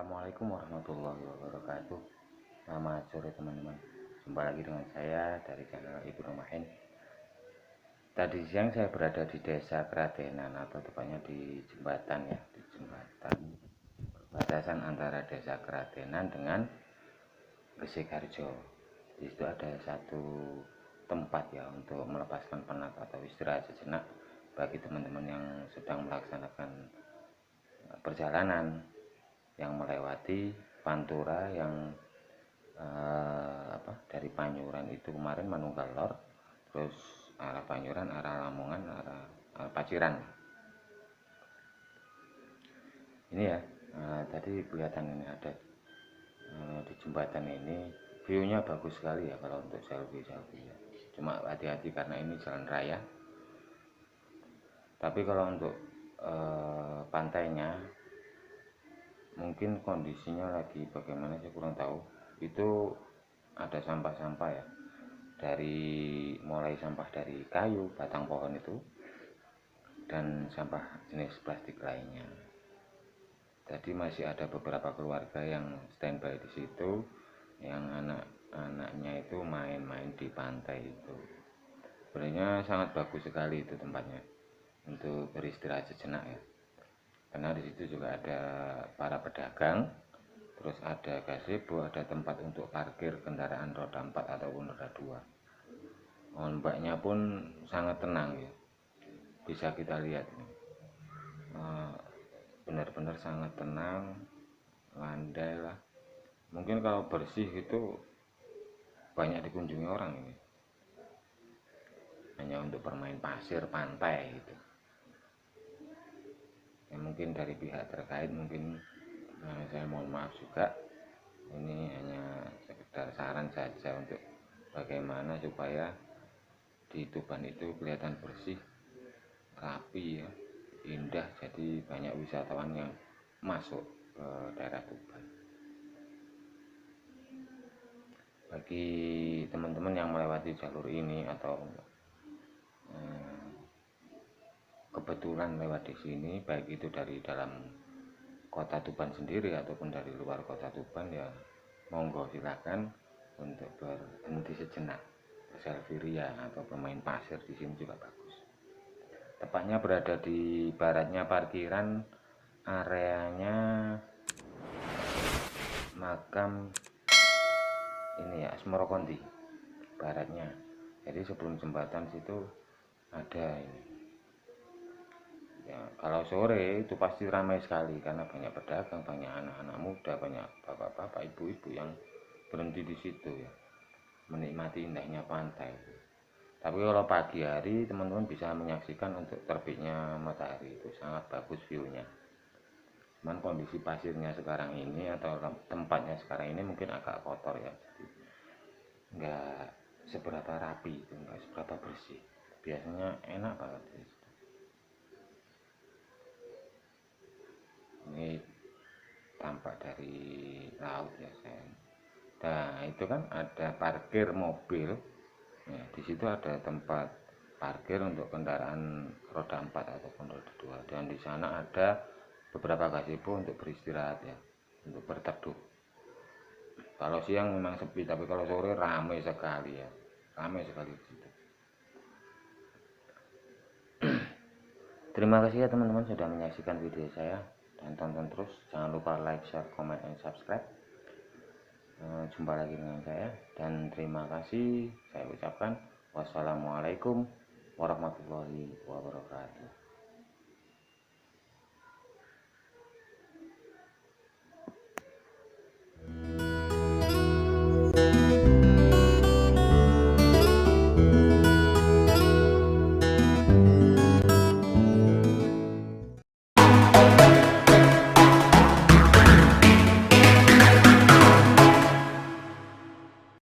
Assalamualaikum warahmatullahi wabarakatuh. Selamat sore teman-teman. Jumpa lagi dengan saya dari channel Ibu Romahin. Tadi siang saya berada di desa Kradenan, atau tepatnya di jembatan ya, di jembatan perbatasan antara desa Kradenan dengan Gresik-Harjo. Di situ ada satu tempat ya untuk melepaskan penat atau istirahat sejenak bagi teman-teman yang sedang melaksanakan perjalanan yang melewati Pantura yang dari Panjuran itu kemarin Manunggal Lor, terus arah Panjuran, arah Lamongan, arah Paciran. Ini ya, tadi kelihatan ini ada di jembatan ini, view-nya bagus sekali ya kalau untuk selfie ya. Cuma hati-hati karena ini jalan raya. Tapi kalau untuk pantainya mungkin kondisinya lagi bagaimana saya kurang tahu. Itu ada sampah-sampah ya, mulai sampah dari kayu, batang pohon itu, dan sampah jenis plastik lainnya. Jadi masih ada beberapa keluarga yang standby di situ, yang anak-anaknya itu main-main di pantai itu. Sebenarnya sangat bagus sekali itu tempatnya untuk beristirahat sejenak ya. Karena di situ juga ada para pedagang, terus ada gazebo, ada tempat untuk parkir kendaraan roda 4 ataupun roda 2. Ombaknya pun sangat tenang ya, bisa kita lihat ini. Benar-benar sangat tenang, landai lah. Mungkin kalau bersih itu banyak dikunjungi orang ini, hanya untuk bermain pasir pantai gitu ya. Mungkin dari pihak terkait mungkin saya mohon maaf juga, ini hanya sekedar saran saja untuk bagaimana supaya di Tuban itu kelihatan bersih, rapi ya, indah, jadi banyak wisatawan yang masuk ke daerah Tuban. Bagi teman-teman yang melewati jalur ini atau kebetulan lewat di sini, baik itu dari dalam kota Tuban sendiri ataupun dari luar kota Tuban, ya monggo silakan untuk berhenti sejenak, selfie ria atau bermain pasir di sini juga bagus. Tepatnya berada di baratnya parkiran, areanya makam ini ya, Asmoro Konti baratnya. Jadi sebelum jembatan situ ada ini ya. Kalau sore itu pasti ramai sekali karena banyak pedagang, banyak anak-anak muda, banyak bapak-bapak, ibu-ibu yang berhenti di situ ya, menikmati indahnya pantai. Tapi kalau pagi hari teman-teman bisa menyaksikan untuk terbitnya matahari, itu sangat bagus view-nya. Cuman kondisi pasirnya sekarang ini atau tempatnya sekarang ini mungkin agak kotor ya, jadi nggak seberapa rapi, itu nggak seberapa bersih. Biasanya enak banget ya. Ini tampak dari laut ya sayang. Nah itu kan ada parkir mobil ya, di situ ada tempat parkir untuk kendaraan roda 4 ataupun roda 2, dan di sana ada beberapa gazebo untuk beristirahat ya, untuk berteduh. Kalau siang memang sepi, tapi kalau sore ramai sekali ya, ramai sekali di situ. Terima kasih ya teman-teman sudah menyaksikan video saya, dan tonton terus, jangan lupa like, share, comment, and subscribe. Jumpa lagi dengan saya, dan terima kasih saya ucapkan. Wassalamualaikum warahmatullahi wabarakatuh.